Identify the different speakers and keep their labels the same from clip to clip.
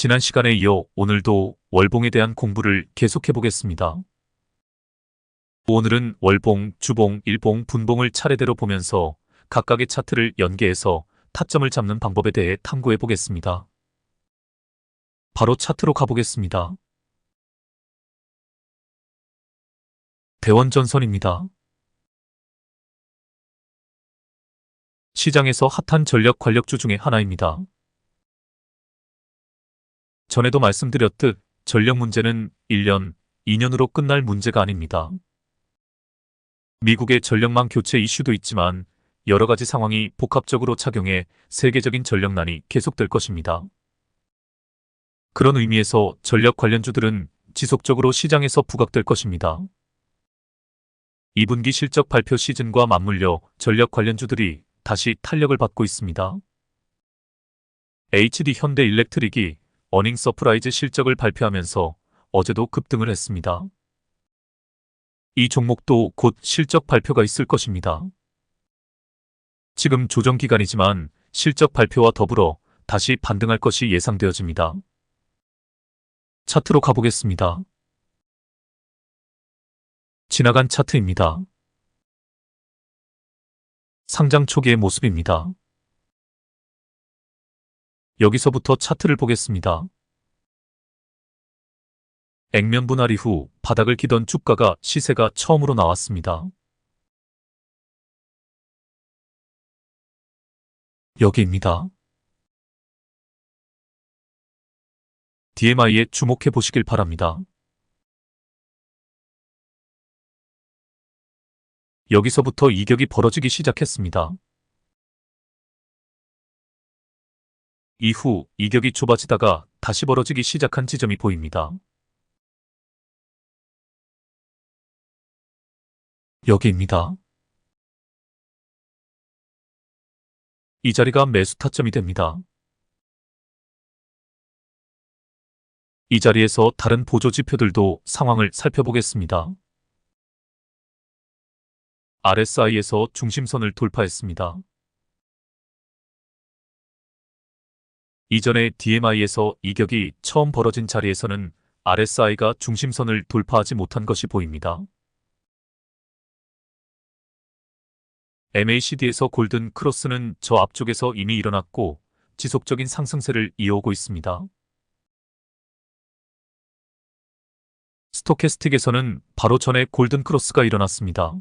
Speaker 1: 지난 시간에 이어 오늘도 월봉에 대한 공부를 계속해 보겠습니다. 오늘은 월봉, 주봉, 일봉, 분봉을 차례대로 보면서 각각의 차트를 연계해서 타점을 잡는 방법에 대해 탐구해 보겠습니다. 바로 차트로 가보겠습니다. 대원전선입니다. 시장에서 핫한 전력 관력주 중에 하나입니다. 전에도 말씀드렸듯 전력 문제는 1년, 2년으로 끝날 문제가 아닙니다. 미국의 전력망 교체 이슈도 있지만 여러 가지 상황이 복합적으로 작용해 세계적인 전력난이 계속될 것입니다. 그런 의미에서 전력 관련주들은 지속적으로 시장에서 부각될 것입니다. 2분기 실적 발표 시즌과 맞물려 전력 관련주들이 다시 탄력을 받고 있습니다. HD 현대일렉트릭이 어닝 서프라이즈 실적을 발표하면서 어제도 급등을 했습니다. 이 종목도 곧 실적 발표가 있을 것입니다. 지금 조정 기간이지만 실적 발표와 더불어 다시 반등할 것이 예상되어집니다. 차트로 가보겠습니다. 지나간 차트입니다. 상장 초기의 모습입니다. 여기서부터 차트를 보겠습니다. 액면 분할 이후 바닥을 기던 주가가 시세가 처음으로 나왔습니다. 여기입니다. DMI에 주목해 보시길 바랍니다. 여기서부터 이격이 벌어지기 시작했습니다. 이후 이격이 좁아지다가 다시 벌어지기 시작한 지점이 보입니다. 여기입니다. 이 자리가 매수 타점이 됩니다. 이 자리에서 다른 보조 지표들도 상황을 살펴보겠습니다. RSI에서 중심선을 돌파했습니다. 이전에 DMI에서 이격이 처음 벌어진 자리에서는 RSI가 중심선을 돌파하지 못한 것이 보입니다. MACD에서 골든 크로스는 저 앞쪽에서 이미 일어났고 지속적인 상승세를 이어오고 있습니다. 스토캐스틱에서는 바로 전에 골든 크로스가 일어났습니다.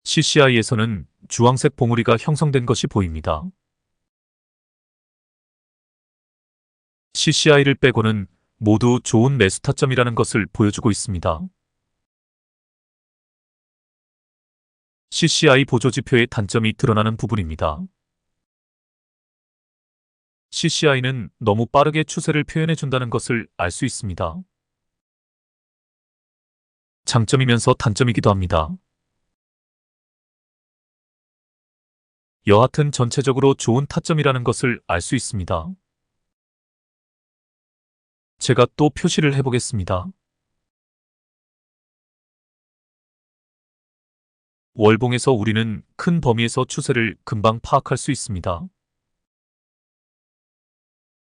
Speaker 1: CCI에서는 주황색 봉우리가 형성된 것이 보입니다. CCI를 빼고는 모두 좋은 매수 타점이라는 것을 보여주고 있습니다. CCI 보조지표의 단점이 드러나는 부분입니다. CCI는 너무 빠르게 추세를 표현해준다는 것을 알 수 있습니다. 장점이면서 단점이기도 합니다. 여하튼 전체적으로 좋은 타점이라는 것을 알 수 있습니다. 제가 또 표시를 해보겠습니다. 월봉에서 우리는 큰 범위에서 추세를 금방 파악할 수 있습니다.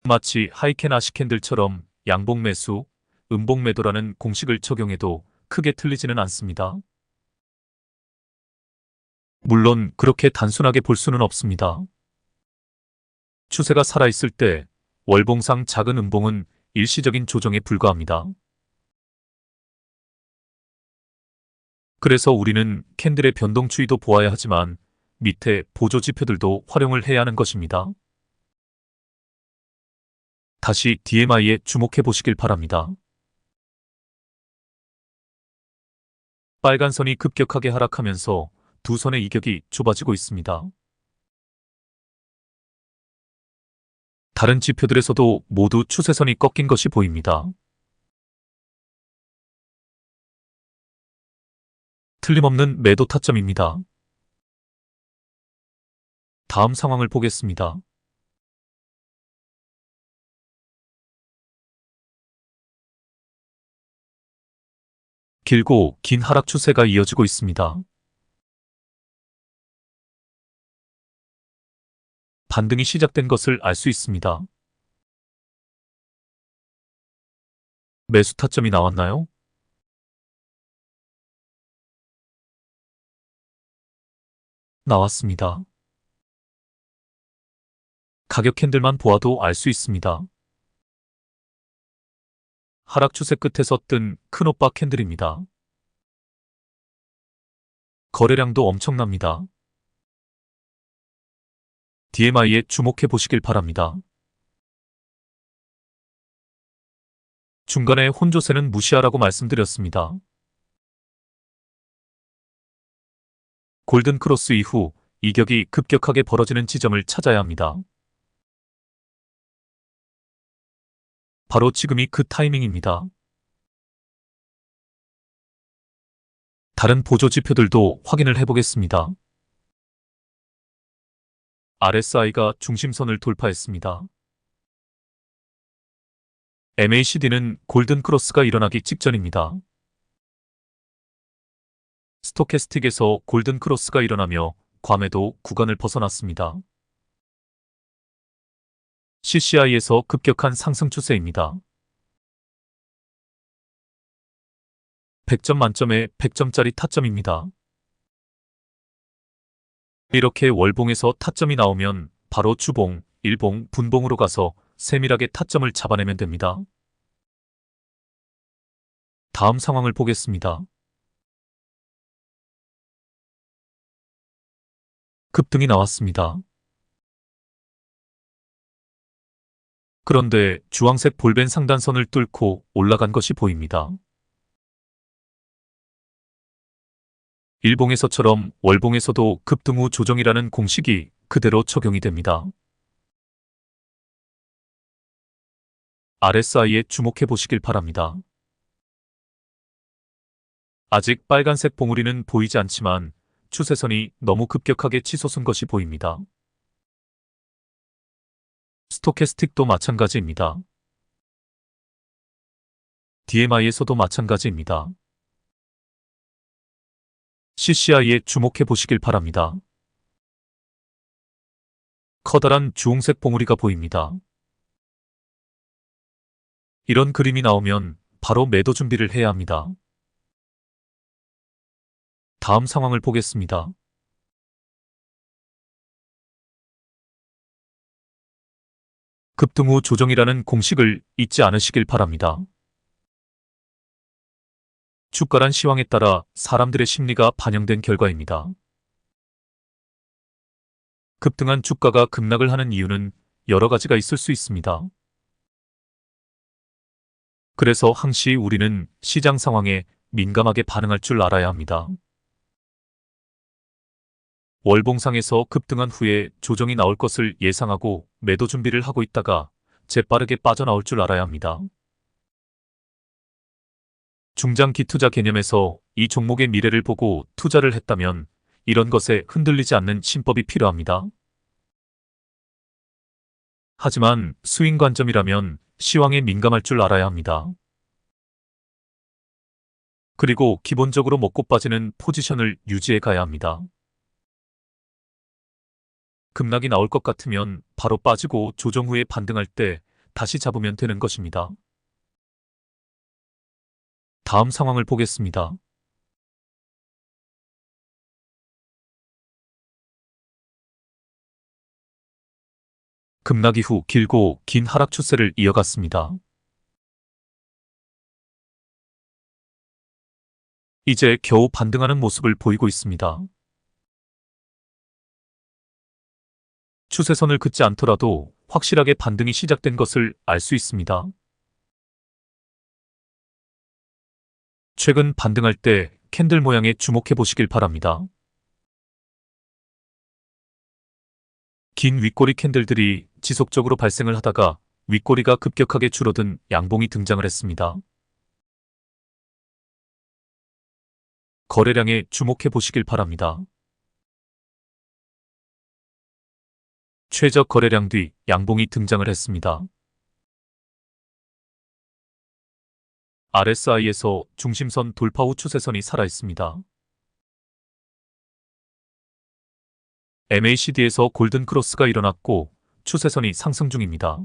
Speaker 1: 마치 하이캔 아시캔들처럼 양봉 매수, 음봉 매도라는 공식을 적용해도 크게 틀리지는 않습니다. 물론 그렇게 단순하게 볼 수는 없습니다. 추세가 살아있을 때 월봉상 작은 음봉은 일시적인 조정에 불과합니다. 그래서 우리는 캔들의 변동 추이도 보아야 하지만 밑에 보조 지표들도 활용을 해야 하는 것입니다. 다시 DMI에 주목해 보시길 바랍니다. 빨간 선이 급격하게 하락하면서 두 선의 이격이 좁아지고 있습니다. 다른 지표들에서도 모두 추세선이 꺾인 것이 보입니다. 틀림없는 매도 타점입니다. 다음 상황을 보겠습니다. 길고 긴 하락 추세가 이어지고 있습니다. 반등이 시작된 것을 알 수 있습니다. 매수 타점이 나왔나요? 나왔습니다. 가격 캔들만 보아도 알 수 있습니다. 하락 추세 끝에서 뜬 큰오빠 캔들입니다. 거래량도 엄청납니다. DMI에 주목해 보시길 바랍니다. 중간에 혼조세는 무시하라고 말씀드렸습니다. 골든 크로스 이후 이격이 급격하게 벌어지는 지점을 찾아야 합니다. 바로 지금이 그 타이밍입니다. 다른 보조 지표들도 확인을 해보겠습니다. RSI가 중심선을 돌파했습니다. MACD는 골든 크로스가 일어나기 직전입니다. 스토캐스틱에서 골든 크로스가 일어나며 괌에도 구간을 벗어났습니다. CCI에서 급격한 상승 추세입니다. 100점 만점에 100점짜리 타점입니다. 이렇게 월봉에서 타점이 나오면 바로 주봉, 일봉, 분봉으로 가서 세밀하게 타점을 잡아내면 됩니다. 다음 상황을 보겠습니다. 급등이 나왔습니다. 그런데 주황색 볼벤 상단선을 뚫고 올라간 것이 보입니다. 일봉에서처럼 월봉에서도 급등 후 조정이라는 공식이 그대로 적용이 됩니다. RSI에 주목해 보시길 바랍니다. 아직 빨간색 봉우리는 보이지 않지만 추세선이 너무 급격하게 치솟은 것이 보입니다. 스토캐스틱도 마찬가지입니다. DMI에서도 마찬가지입니다. CCI에 주목해 보시길 바랍니다. 커다란 주홍색 봉우리가 보입니다. 이런 그림이 나오면 바로 매도 준비를 해야 합니다. 다음 상황을 보겠습니다. 급등 후 조정이라는 공식을 잊지 않으시길 바랍니다. 주가란 시황에 따라 사람들의 심리가 반영된 결과입니다. 급등한 주가가 급락을 하는 이유는 여러 가지가 있을 수 있습니다. 그래서 항시 우리는 시장 상황에 민감하게 반응할 줄 알아야 합니다. 월봉상에서 급등한 후에 조정이 나올 것을 예상하고 매도 준비를 하고 있다가 재빠르게 빠져나올 줄 알아야 합니다. 중장기 투자 개념에서 이 종목의 미래를 보고 투자를 했다면 이런 것에 흔들리지 않는 신법이 필요합니다. 하지만 스윙 관점이라면 시황에 민감할 줄 알아야 합니다. 그리고 기본적으로 먹고 빠지는 포지션을 유지해 가야 합니다. 급락이 나올 것 같으면 바로 빠지고 조정 후에 반등할 때 다시 잡으면 되는 것입니다. 다음 상황을 보겠습니다. 급락 이후 길고 긴 하락 추세를 이어갔습니다. 이제 겨우 반등하는 모습을 보이고 있습니다. 추세선을 긋지 않더라도 확실하게 반등이 시작된 것을 알 수 있습니다. 최근 반등할 때 캔들 모양에 주목해 보시길 바랍니다. 긴 윗꼬리 캔들들이 지속적으로 발생을 하다가 윗꼬리가 급격하게 줄어든 양봉이 등장을 했습니다. 거래량에 주목해 보시길 바랍니다. 최저 거래량 뒤 양봉이 등장을 했습니다. RSI에서 중심선 돌파 후 추세선이 살아있습니다. MACD에서 골든 크로스가 일어났고 추세선이 상승 중입니다.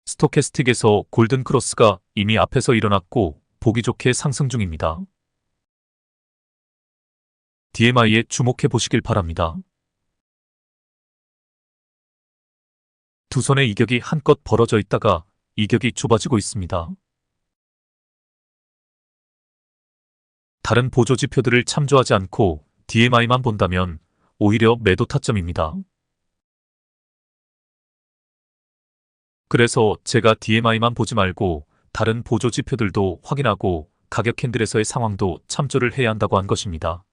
Speaker 1: 스토캐스틱에서 골든 크로스가 이미 앞에서 일어났고 보기 좋게 상승 중입니다. DMI에 주목해 보시길 바랍니다. 두 손의 이격이 한껏 벌어져 있다가 이격이 좁아지고 있습니다. 다른 보조 지표들을 참조하지 않고 DMI만 본다면 오히려 매도 타점입니다. 그래서 제가 DMI만 보지 말고 다른 보조 지표들도 확인하고 가격 캔들에서의 상황도 참조를 해야 한다고 한 것입니다.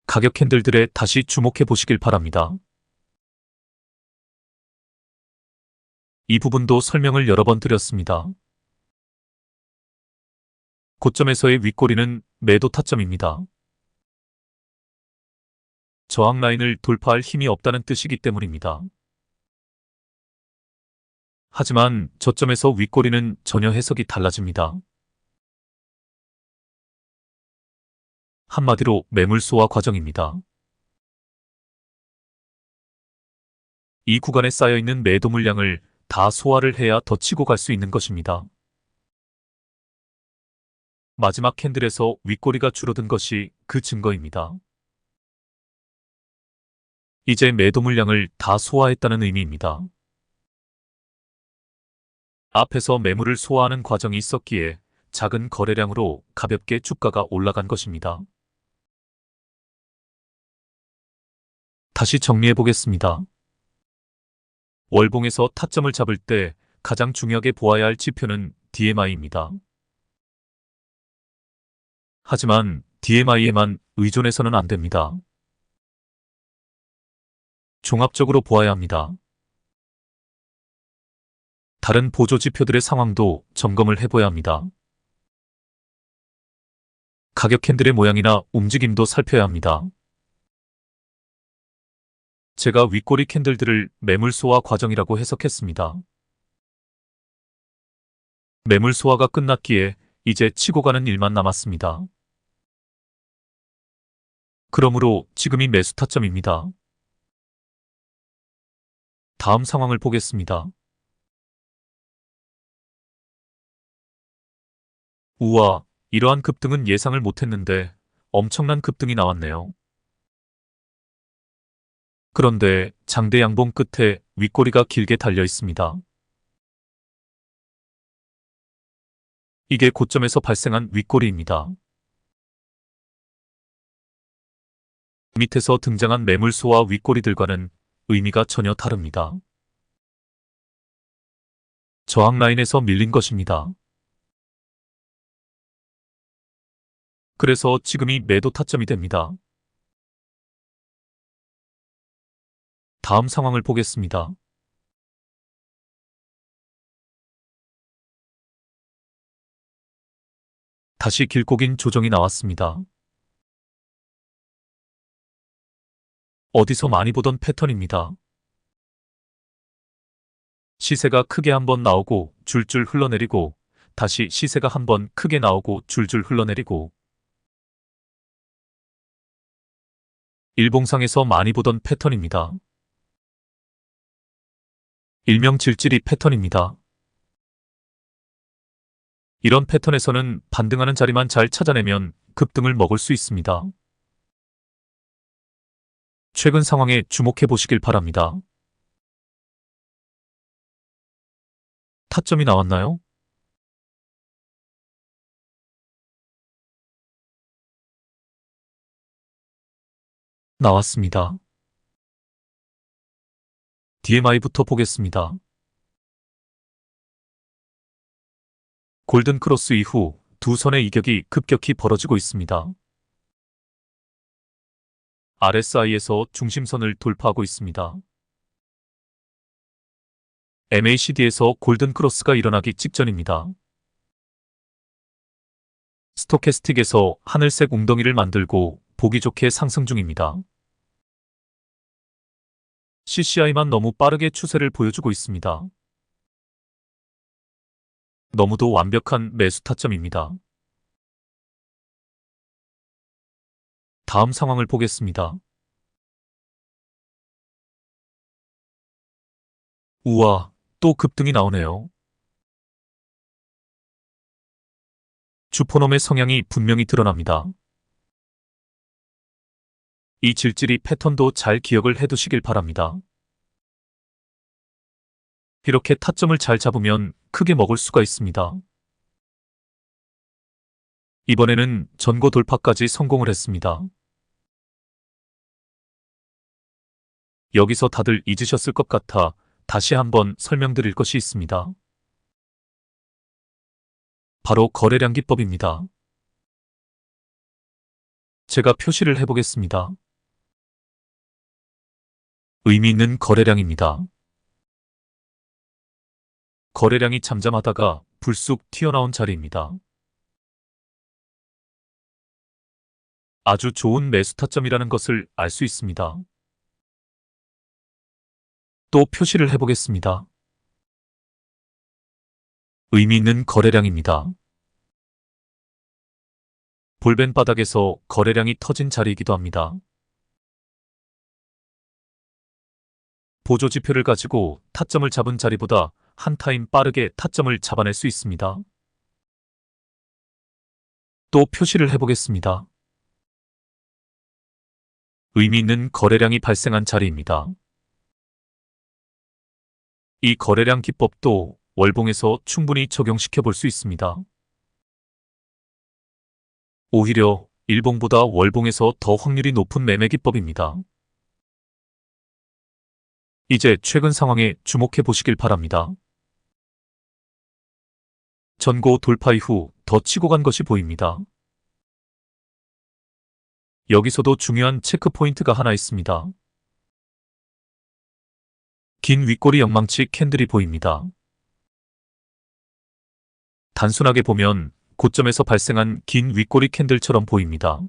Speaker 1: 가격 캔들들에 다시 주목해 보시길 바랍니다. 이 부분도 설명을 여러 번 드렸습니다. 고점에서의 윗꼬리는 매도 타점입니다. 저항 라인을 돌파할 힘이 없다는 뜻이기 때문입니다. 하지만 저점에서 윗꼬리는 전혀 해석이 달라집니다. 한마디로 매물 소화 과정입니다. 이 구간에 쌓여있는 매도 물량을 다 소화를 해야 더 치고 갈 수 있는 것입니다. 마지막 캔들에서 윗꼬리가 줄어든 것이 그 증거입니다. 이제 매도 물량을 다 소화했다는 의미입니다. 앞에서 매물을 소화하는 과정이 있었기에 작은 거래량으로 가볍게 주가가 올라간 것입니다. 다시 정리해 보겠습니다. 월봉에서 타점을 잡을 때 가장 중요하게 보아야 할 지표는 DMI입니다. 하지만 DMI에만 의존해서는 안 됩니다. 종합적으로 보아야 합니다. 다른 보조 지표들의 상황도 점검을 해봐야 합니다. 가격 캔들의 모양이나 움직임도 살펴야 합니다. 제가 윗꼬리 캔들들을 매물 소화 과정이라고 해석했습니다. 매물 소화가 끝났기에 이제 치고 가는 일만 남았습니다. 그러므로 지금이 매수 타점입니다. 다음 상황을 보겠습니다. 우와, 이러한 급등은 예상을 못했는데 엄청난 급등이 나왔네요. 그런데 장대 양봉 끝에 윗꼬리가 길게 달려 있습니다. 이게 고점에서 발생한 윗꼬리입니다. 밑에서 등장한 매물소와 윗꼬리들과는 의미가 전혀 다릅니다. 저항 라인에서 밀린 것입니다. 그래서 지금이 매도 타점이 됩니다. 다음 상황을 보겠습니다. 다시 길고 긴 조정이 나왔습니다. 어디서 많이 보던 패턴입니다. 시세가 크게 한번 나오고 줄줄 흘러내리고 다시 시세가 한번 크게 나오고 줄줄 흘러내리고 일봉상에서 많이 보던 패턴입니다. 일명 질질이 패턴입니다. 이런 패턴에서는 반등하는 자리만 잘 찾아내면 급등을 먹을 수 있습니다. 최근 상황에 주목해 보시길 바랍니다. 타점이 나왔나요? 나왔습니다. DMI부터 보겠습니다. 골든 크로스 이후 두 선의 이격이 급격히 벌어지고 있습니다. RSI에서 중심선을 돌파하고 있습니다. MACD에서 골든 크로스가 일어나기 직전입니다. 스토캐스틱에서 하늘색 웅덩이를 만들고 보기 좋게 상승 중입니다. CCI만 너무 빠르게 추세를 보여주고 있습니다. 너무도 완벽한 매수 타점입니다. 다음 상황을 보겠습니다. 우와, 또 급등이 나오네요. 주포놈의 성향이 분명히 드러납니다. 이 질질이 패턴도 잘 기억을 해두시길 바랍니다. 이렇게 타점을 잘 잡으면 크게 먹을 수가 있습니다. 이번에는 전고 돌파까지 성공을 했습니다. 여기서 다들 잊으셨을 것 같아 다시 한번 설명드릴 것이 있습니다. 바로 거래량 기법입니다. 제가 표시를 해보겠습니다. 의미 있는 거래량입니다. 거래량이 잠잠하다가 불쑥 튀어나온 자리입니다. 아주 좋은 매수 타점이라는 것을 알 수 있습니다. 또 표시를 해보겠습니다. 의미 있는 거래량입니다. 볼벤 바닥에서 거래량이 터진 자리이기도 합니다. 보조지표를 가지고 타점을 잡은 자리보다 한 타임 빠르게 타점을 잡아낼 수 있습니다. 또 표시를 해보겠습니다. 의미 있는 거래량이 발생한 자리입니다. 이 거래량 기법도 월봉에서 충분히 적용시켜 볼 수 있습니다. 오히려 일봉보다 월봉에서 더 확률이 높은 매매 기법입니다. 이제 최근 상황에 주목해 보시길 바랍니다. 전고 돌파 이후 더 치고 간 것이 보입니다. 여기서도 중요한 체크 포인트가 하나 있습니다. 긴 윗꼬리 영망치 캔들이 보입니다. 단순하게 보면 고점에서 발생한 긴 윗꼬리 캔들처럼 보입니다.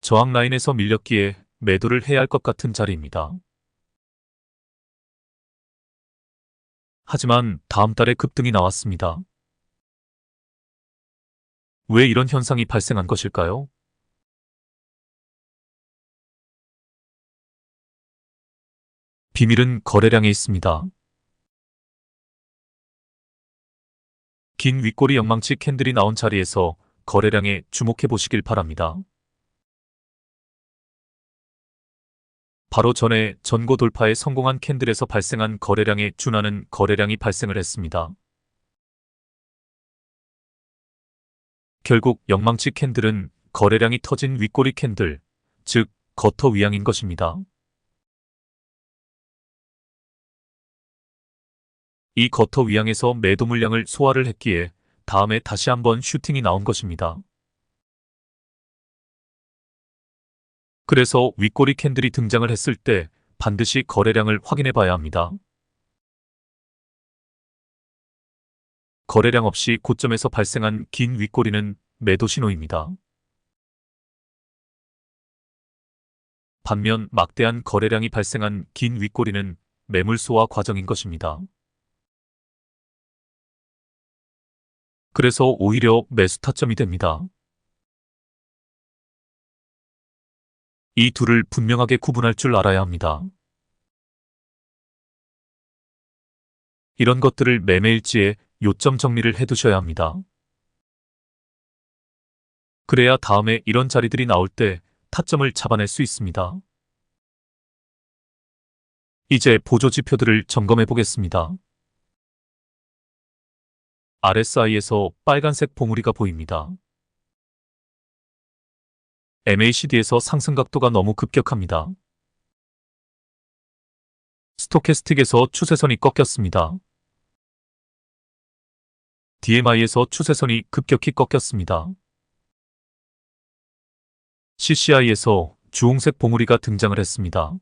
Speaker 1: 저항 라인에서 밀렸기에 매도를 해야 할 것 같은 자리입니다. 하지만 다음 달에 급등이 나왔습니다. 왜 이런 현상이 발생한 것일까요? 비밀은 거래량에 있습니다. 긴 윗꼬리 영망치 캔들이 나온 자리에서 거래량에 주목해 보시길 바랍니다. 바로 전에 전고 돌파에 성공한 캔들에서 발생한 거래량에 준하는 거래량이 발생을 했습니다. 결국 영망치 캔들은 거래량이 터진 윗꼬리 캔들, 즉 거터 위양인 것입니다. 이 거터 위양에서 매도 물량을 소화를 했기에 다음에 다시 한번 슈팅이 나온 것입니다. 그래서 윗꼬리 캔들이 등장을 했을 때 반드시 거래량을 확인해 봐야 합니다. 거래량 없이 고점에서 발생한 긴 윗꼬리는 매도 신호입니다. 반면 막대한 거래량이 발생한 긴 윗꼬리는 매물 소화 과정인 것입니다. 그래서 오히려 매수 타점이 됩니다. 이 둘을 분명하게 구분할 줄 알아야 합니다. 이런 것들을 매매일지에 요점 정리를 해두셔야 합니다. 그래야 다음에 이런 자리들이 나올 때 타점을 잡아낼 수 있습니다. 이제 보조지표들을 점검해 보겠습니다. RSI에서 빨간색 봉우리가 보입니다. MACD에서 상승 각도가 너무 급격합니다. 스토캐스틱에서 추세선이 꺾였습니다. DMI에서 추세선이 급격히 꺾였습니다. CCI에서 주홍색 봉우리가 등장을 했습니다.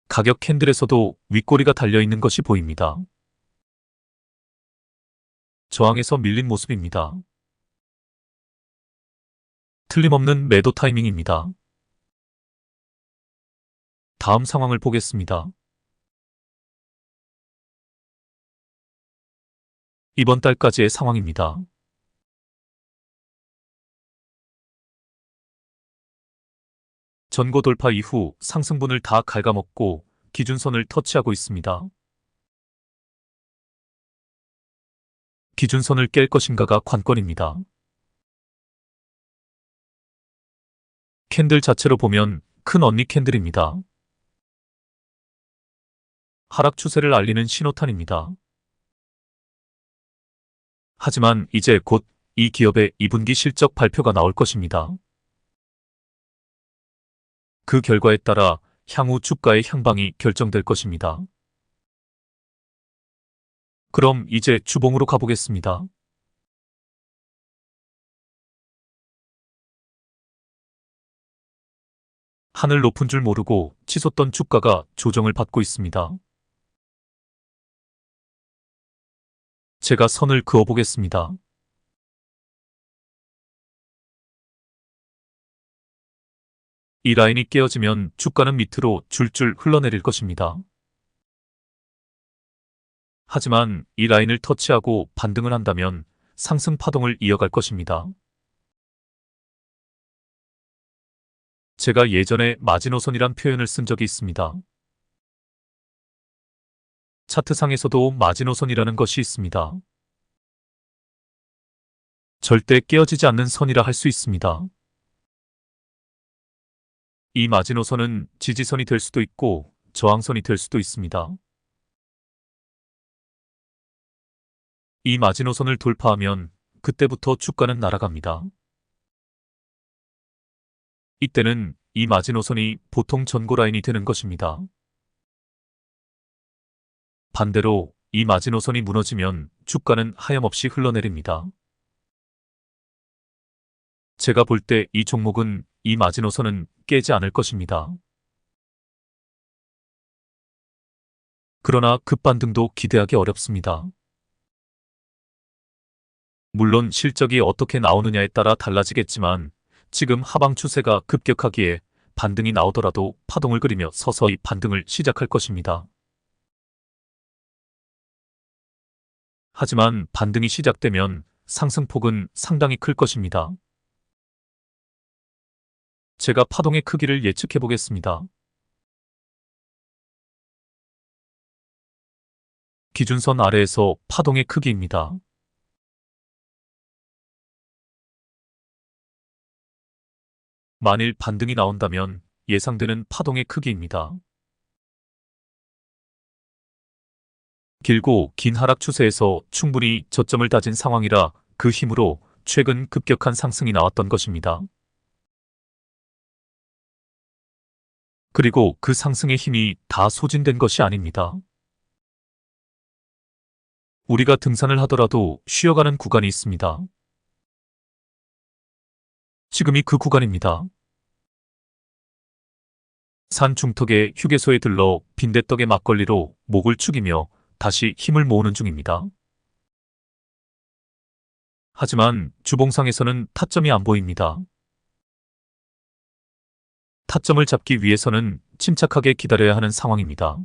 Speaker 1: 가격 캔들에서도 윗꼬리가 달려있는 것이 보입니다. 저항에서 밀린 모습입니다. 틀림없는 매도 타이밍입니다. 다음 상황을 보겠습니다. 이번 달까지의 상황입니다. 전고 돌파 이후 상승분을 다 갉아먹고 기준선을 터치하고 있습니다. 기준선을 깰 것인가가 관건입니다. 캔들 자체로 보면 큰 언니 캔들입니다. 하락 추세를 알리는 신호탄입니다. 하지만 이제 곧 이 기업의 2분기 실적 발표가 나올 것입니다. 그 결과에 따라 향후 주가의 향방이 결정될 것입니다. 그럼 이제 주봉으로 가보겠습니다. 하늘 높은 줄 모르고 치솟던 주가가 조정을 받고 있습니다. 제가 선을 그어보겠습니다. 이 라인이 깨어지면 주가는 밑으로 줄줄 흘러내릴 것입니다. 하지만 이 라인을 터치하고 반등을 한다면 상승 파동을 이어갈 것입니다. 제가 예전에 마지노선이란 표현을 쓴 적이 있습니다. 차트상에서도 마지노선이라는 것이 있습니다. 절대 깨어지지 않는 선이라 할 수 있습니다. 이 마지노선은 지지선이 될 수도 있고 저항선이 될 수도 있습니다. 이 마지노선을 돌파하면 그때부터 주가는 날아갑니다. 이때는 이 마지노선이 보통 전고라인이 되는 것입니다. 반대로 이 마지노선이 무너지면 주가는 하염없이 흘러내립니다. 제가 볼 때 이 종목은 이 마지노선은 깨지 않을 것입니다. 그러나 급반등도 기대하기 어렵습니다. 물론 실적이 어떻게 나오느냐에 따라 달라지겠지만 지금 하방 추세가 급격하기에 반등이 나오더라도 파동을 그리며 서서히 반등을 시작할 것입니다. 하지만 반등이 시작되면 상승폭은 상당히 클 것입니다. 제가 파동의 크기를 예측해 보겠습니다. 기준선 아래에서 파동의 크기입니다. 만일 반등이 나온다면 예상되는 파동의 크기입니다. 길고 긴 하락 추세에서 충분히 저점을 다진 상황이라 그 힘으로 최근 급격한 상승이 나왔던 것입니다. 그리고 그 상승의 힘이 다 소진된 것이 아닙니다. 우리가 등산을 하더라도 쉬어가는 구간이 있습니다. 지금이 그 구간입니다. 산 중턱의 휴게소에 들러 빈대떡의 막걸리로 목을 축이며 다시 힘을 모으는 중입니다. 하지만 주봉상에서는 타점이 안 보입니다. 타점을 잡기 위해서는 침착하게 기다려야 하는 상황입니다.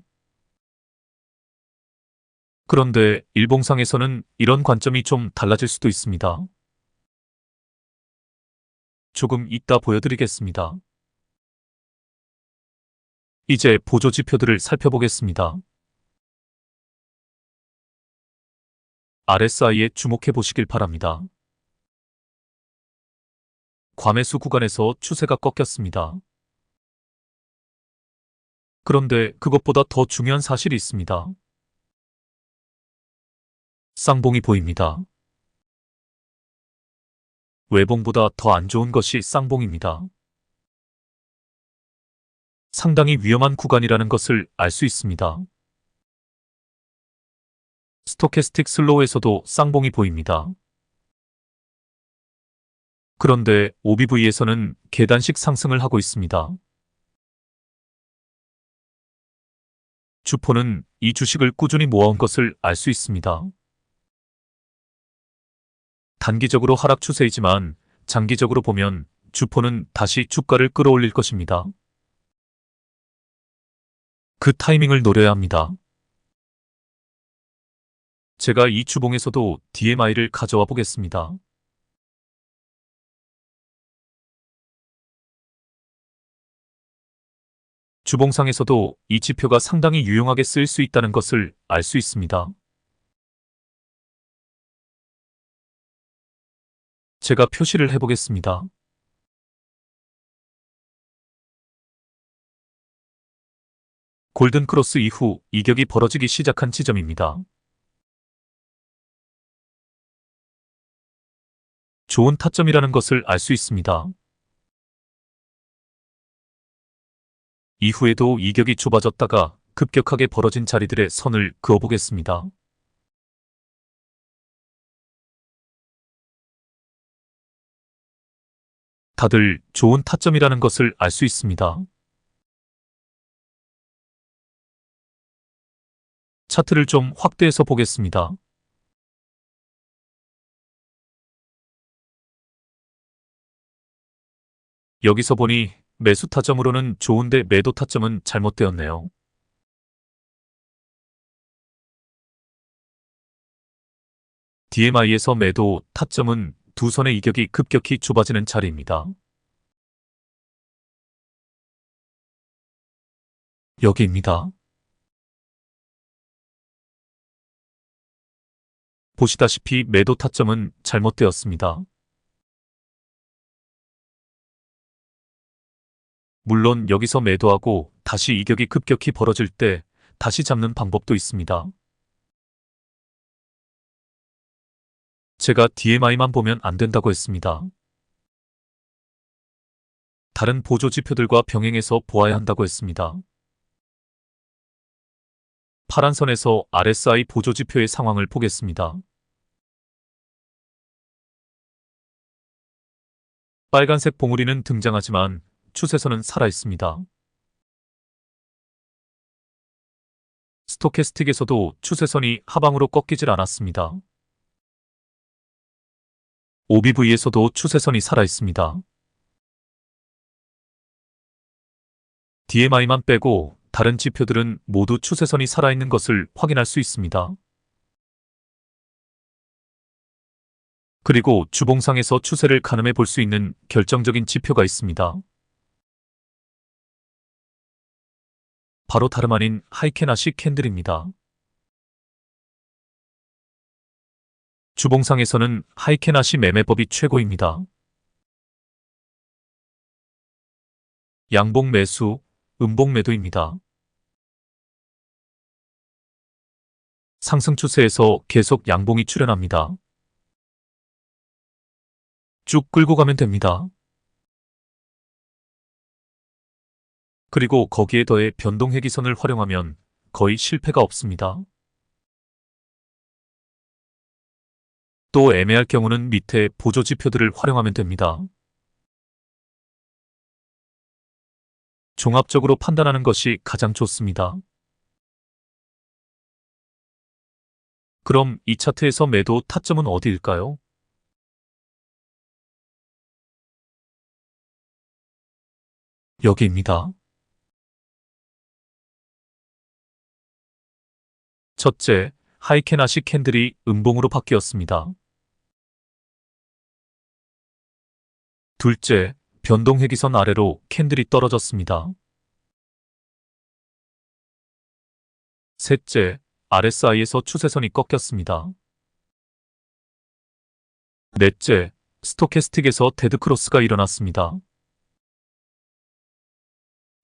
Speaker 1: 그런데 일봉상에서는 이런 관점이 좀 달라질 수도 있습니다. 조금 이따 보여드리겠습니다. 이제 보조 지표들을 살펴보겠습니다. RSI에 주목해 보시길 바랍니다. 과매수 구간에서 추세가 꺾였습니다. 그런데 그것보다 더 중요한 사실이 있습니다. 쌍봉이 보입니다. 외봉보다 더 안 좋은 것이 쌍봉입니다. 상당히 위험한 구간이라는 것을 알 수 있습니다. 스토캐스틱 슬로우에서도 쌍봉이 보입니다. 그런데 OBV에서는 계단식 상승을 하고 있습니다. 주포는 이 주식을 꾸준히 모아온 것을 알 수 있습니다. 단기적으로 하락 추세이지만 장기적으로 보면 주포는 다시 주가를 끌어올릴 것입니다. 그 타이밍을 노려야 합니다. 제가 이 주봉에서도 DMI를 가져와 보겠습니다. 주봉상에서도 이 지표가 상당히 유용하게 쓰일 수 있다는 것을 알 수 있습니다. 제가 표시를 해보겠습니다. 골든크로스 이후 이격이 벌어지기 시작한 지점입니다. 좋은 타점이라는 것을 알 수 있습니다. 이후에도 이격이 좁아졌다가 급격하게 벌어진 자리들의 선을 그어보겠습니다. 다들 좋은 타점이라는 것을 알 수 있습니다. 차트를 좀 확대해서 보겠습니다. 여기서 보니 매수 타점으로는 좋은데 매도 타점은 잘못되었네요. DMI에서 매도 타점은 두 선의 이격이 급격히 좁아지는 자리입니다. 여기입니다. 보시다시피 매도 타점은 잘못되었습니다. 물론 여기서 매도하고 다시 이격이 급격히 벌어질 때 다시 잡는 방법도 있습니다. 제가 DMI만 보면 안 된다고 했습니다. 다른 보조 지표들과 병행해서 보아야 한다고 했습니다. 파란 선에서 RSI 보조 지표의 상황을 보겠습니다. 빨간색 봉우리는 등장하지만 추세선은 살아있습니다. 스토캐스틱에서도 추세선이 하방으로 꺾이질 않았습니다. OBV에서도 추세선이 살아있습니다. DMI만 빼고 다른 지표들은 모두 추세선이 살아있는 것을 확인할 수 있습니다. 그리고 주봉상에서 추세를 가늠해 볼 수 있는 결정적인 지표가 있습니다. 바로 다름 아닌 하이케나시 캔들입니다. 주봉상에서는 하이케나시 매매법이 최고입니다. 양봉 매수, 음봉 매도입니다. 상승 추세에서 계속 양봉이 출현합니다. 쭉 끌고 가면 됩니다. 그리고 거기에 더해 변동해기선을 활용하면 거의 실패가 없습니다. 또 애매할 경우는 밑에 보조 지표들을 활용하면 됩니다. 종합적으로 판단하는 것이 가장 좋습니다. 그럼 이 차트에서 매도 타점은 어디일까요? 여기입니다. 첫째, 하이케나시 캔들이 음봉으로 바뀌었습니다. 둘째, 변동해기선 아래로 캔들이 떨어졌습니다. 셋째, RSI에서 추세선이 꺾였습니다. 넷째, 스토캐스틱에서 데드크로스가 일어났습니다.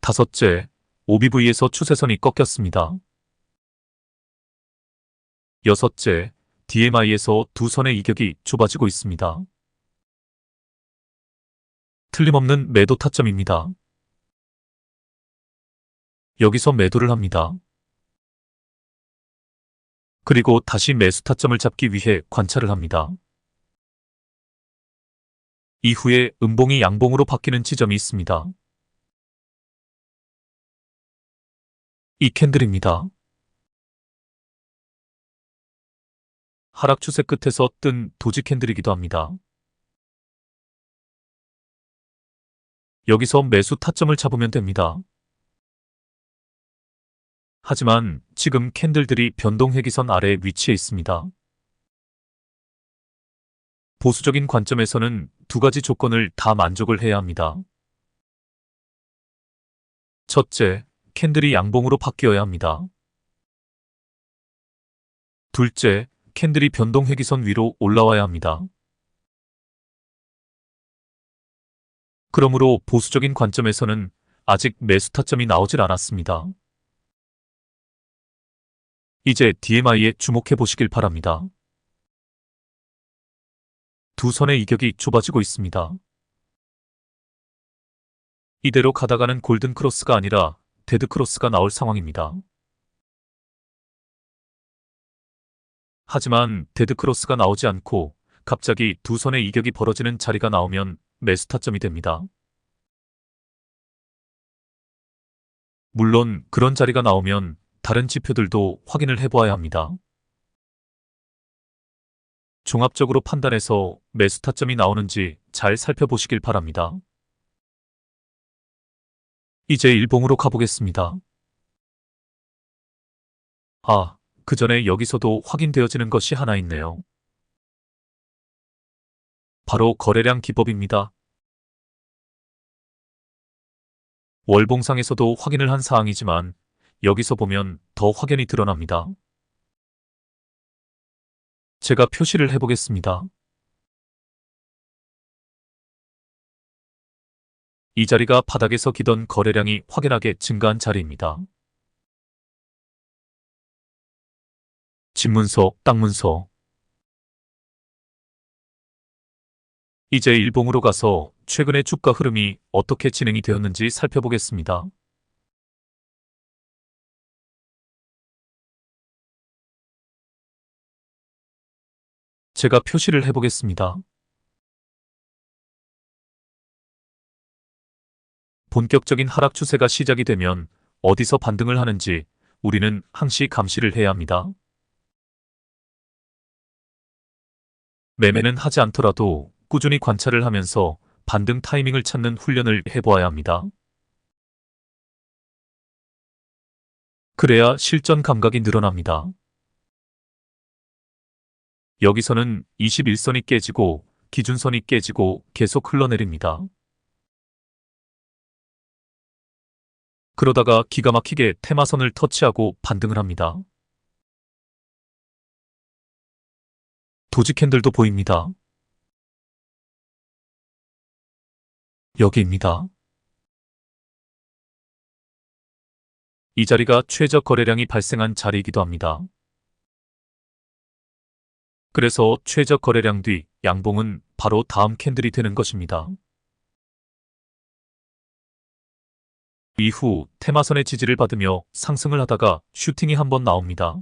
Speaker 1: 다섯째, OBV에서 추세선이 꺾였습니다. 여섯째, DMI에서 두 선의 이격이 좁아지고 있습니다. 틀림없는 매도 타점입니다. 여기서 매도를 합니다. 그리고 다시 매수 타점을 잡기 위해 관찰을 합니다. 이후에 음봉이 양봉으로 바뀌는 지점이 있습니다. 이 캔들입니다. 하락 추세 끝에서 뜬 도지 캔들이기도 합니다. 여기서 매수 타점을 잡으면 됩니다. 하지만 지금 캔들들이 변동해기선 아래에 위치해 있습니다. 보수적인 관점에서는 두 가지 조건을 다 만족을 해야 합니다. 첫째, 캔들이 양봉으로 바뀌어야 합니다. 둘째, 캔들이 변동회기선 위로 올라와야 합니다. 그러므로 보수적인 관점에서는 아직 매수 타점이 나오질 않았습니다. 이제 DMI에 주목해 보시길 바랍니다. 두 선의 이격이 좁아지고 있습니다. 이대로 가다가는 골든 크로스가 아니라 데드 크로스가 나올 상황입니다. 하지만 데드 크로스가 나오지 않고 갑자기 두 선의 이격이 벌어지는 자리가 나오면 매수 타점이 됩니다. 물론 그런 자리가 나오면 다른 지표들도 확인을 해보아야 합니다. 종합적으로 판단해서 매수 타점이 나오는지 잘 살펴보시길 바랍니다. 이제 일봉으로 가보겠습니다. 그 전에 여기서도 확인되어지는 것이 하나 있네요. 바로 거래량 기법입니다. 월봉상에서도 확인을 한 사항이지만 여기서 보면 더 확연히 드러납니다. 제가 표시를 해보겠습니다. 이 자리가 바닥에서 기던 거래량이 확연하게 증가한 자리입니다. 집문서, 땅문서. 이제 일봉으로 가서 최근의 주가 흐름이 어떻게 진행이 되었는지 살펴보겠습니다. 제가 표시를 해보겠습니다. 본격적인 하락 추세가 시작이 되면 어디서 반등을 하는지 우리는 항시 감시를 해야 합니다. 매매는 하지 않더라도 꾸준히 관찰을 하면서 반등 타이밍을 찾는 훈련을 해보아야 합니다. 그래야 실전 감각이 늘어납니다. 여기서는 21선이 깨지고 기준선이 깨지고 계속 흘러내립니다. 그러다가 기가 막히게 테마선을 터치하고 반등을 합니다. 도지 캔들도 보입니다. 여기입니다. 이 자리가 최저 거래량이 발생한 자리이기도 합니다. 그래서 최저 거래량 뒤 양봉은 바로 다음 캔들이 되는 것입니다. 이후 테마선의 지지를 받으며 상승을 하다가 슈팅이 한번 나옵니다.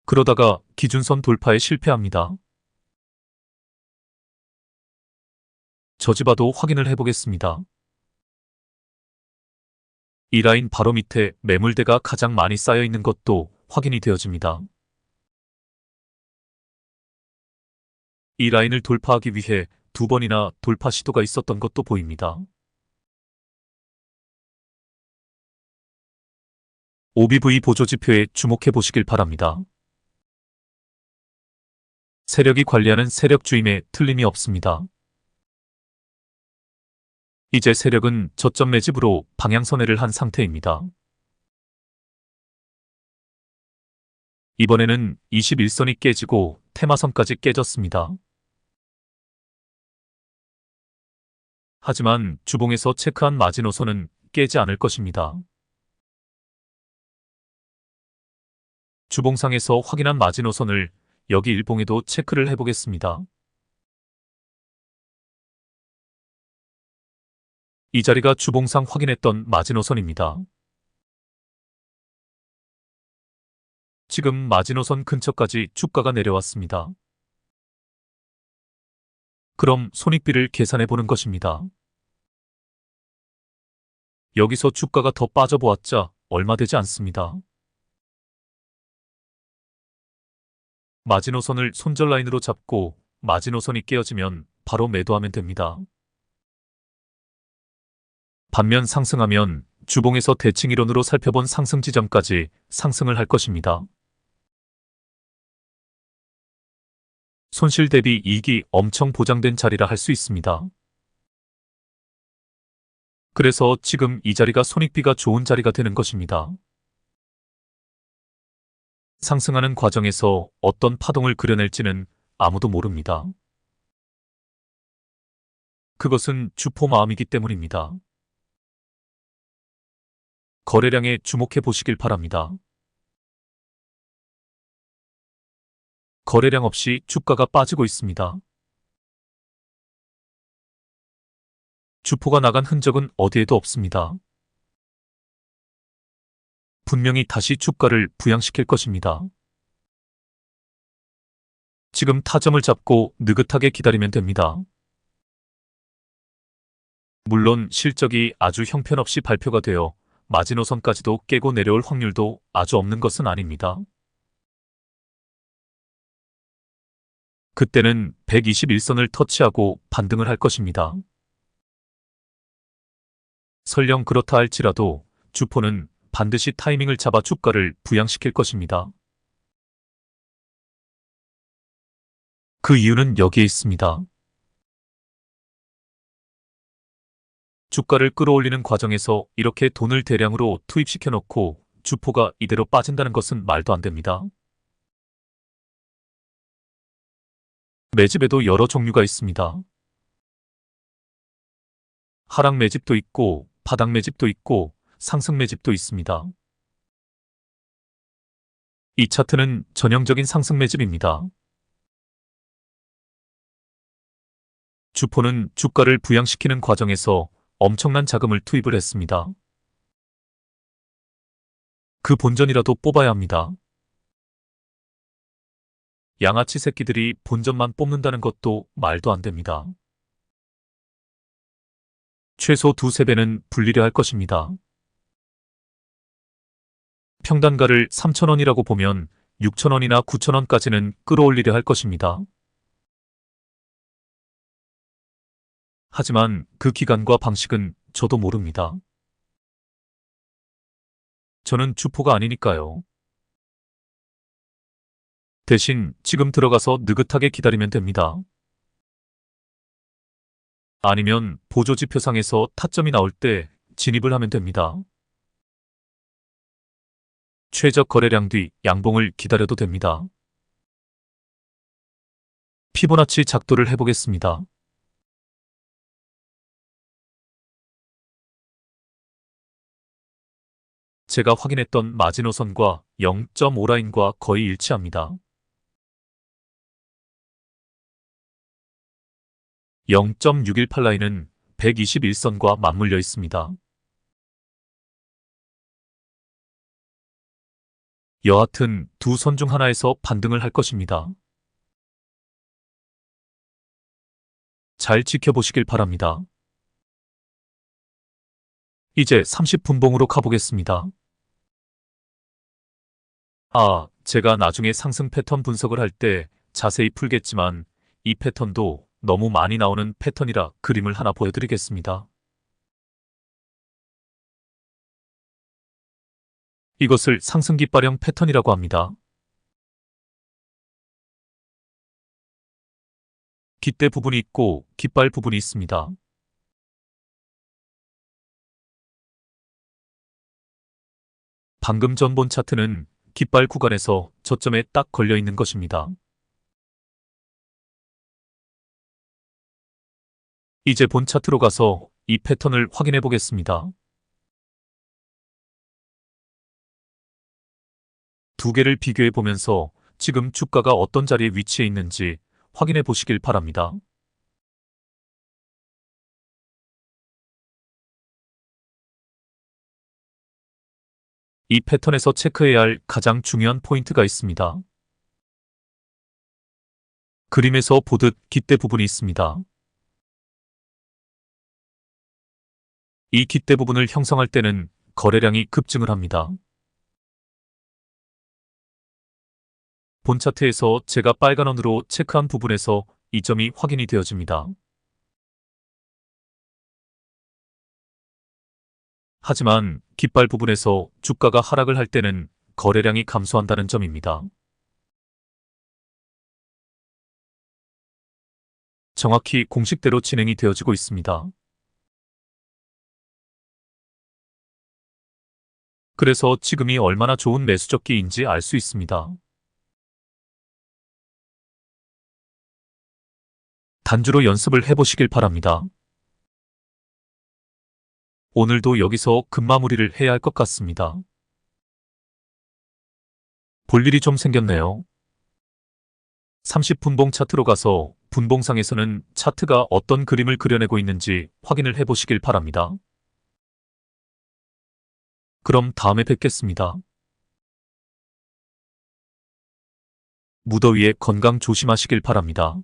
Speaker 1: 그러다가 기준선 돌파에 실패합니다. 저지봐도 확인을 해보겠습니다. 이 라인 바로 밑에 매물대가 가장 많이 쌓여 있는 것도 확인이 되어집니다. 이 라인을 돌파하기 위해 두 번이나 돌파 시도가 있었던 것도 보입니다. OBV 보조지표에 주목해 보시길 바랍니다. 세력이 관리하는 세력 주임에 틀림이 없습니다. 이제 세력은 저점 매집으로 방향선회를 한 상태입니다. 이번에는 21선이 깨지고 테마선까지 깨졌습니다. 하지만 주봉에서 체크한 마지노선은 깨지 않을 것입니다. 주봉상에서 확인한 마지노선을 여기 일봉에도 체크를 해보겠습니다. 이 자리가 주봉상 확인했던 마지노선입니다. 지금 마지노선 근처까지 주가가 내려왔습니다. 그럼 손익비를 계산해 보는 것입니다. 여기서 주가가 더 빠져보았자 얼마 되지 않습니다. 마지노선을 손절 라인으로 잡고 마지노선이 깨어지면 바로 매도하면 됩니다. 반면 상승하면 주봉에서 대칭 이론으로 살펴본 상승 지점까지 상승을 할 것입니다. 손실 대비 이익이 엄청 보장된 자리라 할 수 있습니다. 그래서 지금 이 자리가 손익비가 좋은 자리가 되는 것입니다. 상승하는 과정에서 어떤 파동을 그려낼지는 아무도 모릅니다. 그것은 주포 마음이기 때문입니다. 거래량에 주목해 보시길 바랍니다. 거래량 없이 주가가 빠지고 있습니다. 주포가 나간 흔적은 어디에도 없습니다. 분명히 다시 주가를 부양시킬 것입니다. 지금 타점을 잡고 느긋하게 기다리면 됩니다. 물론 실적이 아주 형편없이 발표가 되어 마지노선까지도 깨고 내려올 확률도 아주 없는 것은 아닙니다. 그때는 121선을 터치하고 반등을 할 것입니다. 설령 그렇다 할지라도 주포는 반드시 타이밍을 잡아 주가를 부양시킬 것입니다. 그 이유는 여기에 있습니다. 주가를 끌어올리는 과정에서 이렇게 돈을 대량으로 투입시켜 놓고 주포가 이대로 빠진다는 것은 말도 안 됩니다. 매집에도 여러 종류가 있습니다. 하락 매집도 있고 바닥 매집도 있고 상승 매집도 있습니다. 이 차트는 전형적인 상승 매집입니다. 주포는 주가를 부양시키는 과정에서 엄청난 자금을 투입을 했습니다. 그 본전이라도 뽑아야 합니다. 양아치 새끼들이 본전만 뽑는다는 것도 말도 안 됩니다. 최소 두세 배는 불리려 할 것입니다. 평단가를 3,000원이라고 보면 6,000원이나 9,000원까지는 끌어올리려 할 것입니다. 하지만 그 기간과 방식은 저도 모릅니다. 저는 주포가 아니니까요. 대신 지금 들어가서 느긋하게 기다리면 됩니다. 아니면 보조지표상에서 타점이 나올 때 진입을 하면 됩니다. 최적 거래량 뒤 양봉을 기다려도 됩니다. 피보나치 작도를 해보겠습니다. 제가 확인했던 마지노선과 0.5라인과 거의 일치합니다. 0.618라인은 121선과 맞물려 있습니다. 여하튼 두 선 중 하나에서 반등을 할 것입니다. 잘 지켜보시길 바랍니다. 이제 30분봉으로 가보겠습니다. 제가 나중에 상승 패턴 분석을 할 때 자세히 풀겠지만 이 패턴도 너무 많이 나오는 패턴이라 그림을 하나 보여드리겠습니다. 이것을 상승 깃발형 패턴이라고 합니다. 깃대 부분이 있고 깃발 부분이 있습니다. 방금 전 본 차트는 깃발 구간에서 저점에 딱 걸려 있는 것입니다. 이제 본 차트로 가서 이 패턴을 확인해 보겠습니다. 두 개를 비교해 보면서 지금 주가가 어떤 자리에 위치해 있는지 확인해 보시길 바랍니다. 이 패턴에서 체크해야 할 가장 중요한 포인트가 있습니다. 그림에서 보듯 깃대 부분이 있습니다. 이 깃대 부분을 형성할 때는 거래량이 급증을 합니다. 본 차트에서 제가 빨간 원으로 체크한 부분에서 이 점이 확인이 되어집니다. 하지만 깃발 부분에서 주가가 하락을 할 때는 거래량이 감소한다는 점입니다. 정확히 공식대로 진행이 되어지고 있습니다. 그래서 지금이 얼마나 좋은 매수적기인지 알 수 있습니다. 단주로 연습을 해보시길 바랍니다. 오늘도 여기서 금마무리를 해야 할 것 같습니다. 볼 일이 좀 생겼네요. 30분봉 차트로 가서 분봉상에서는 차트가 어떤 그림을 그려내고 있는지 확인을 해보시길 바랍니다. 그럼 다음에 뵙겠습니다. 무더위에 건강 조심하시길 바랍니다.